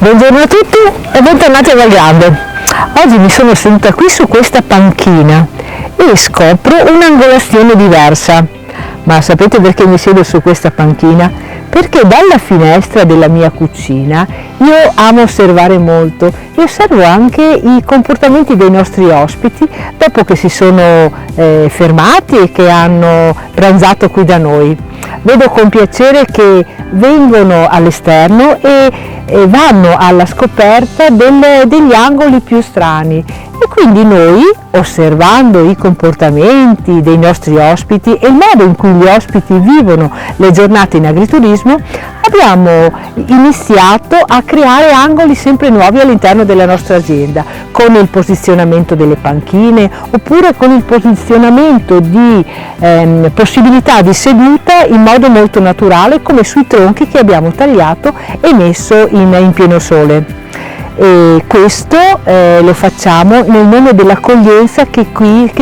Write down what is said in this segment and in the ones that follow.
Buongiorno a tutti e bentornati a Val Grande. Oggi mi sono seduta qui su questa panchina e scopro un'angolazione diversa. Ma sapete perché mi siedo su questa panchina? Perché dalla finestra della mia cucina io amo osservare molto e osservo anche i comportamenti dei nostri ospiti dopo che si sono fermati e che hanno pranzato qui da noi. Vedo con piacere che vengono all'esterno e vanno alla scoperta degli angoli più strani e quindi noi, osservando i comportamenti dei nostri ospiti e il modo in cui gli ospiti vivono le giornate in agriturismo, abbiamo iniziato a creare angoli sempre nuovi all'interno della nostra azienda, con il posizionamento delle panchine oppure con il posizionamento di possibilità di seduta in modo molto naturale, come sui tronchi che abbiamo tagliato e messo in pieno sole. E questo lo facciamo nel nome dell'accoglienza che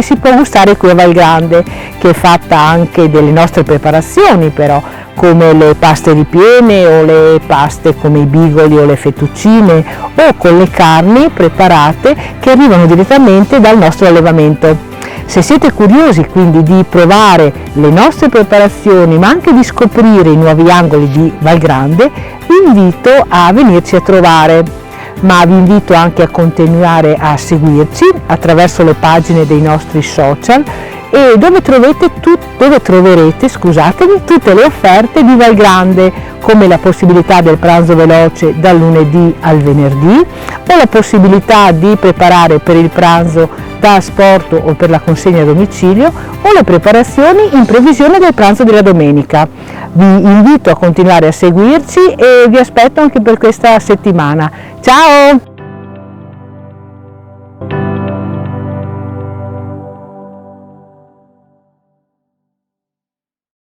si può gustare qui a Val Grande, che è fatta anche delle nostre preparazioni però, come le paste ripiene o le paste come i bigoli o le fettuccine, o con le carni preparate che arrivano direttamente dal nostro allevamento. Se siete curiosi quindi di provare le nostre preparazioni ma anche di scoprire i nuovi angoli di Val Grande, vi invito a venirci a trovare. Ma vi invito anche a continuare a seguirci attraverso le pagine dei nostri social e dove troverete tutte le offerte di Val Grande, come la possibilità del pranzo veloce dal lunedì al venerdì o la possibilità di preparare per il pranzo da asporto o per la consegna a domicilio o le preparazioni in previsione del pranzo della domenica. Vi invito a continuare a seguirci e vi aspetto anche per questa settimana. Ciao!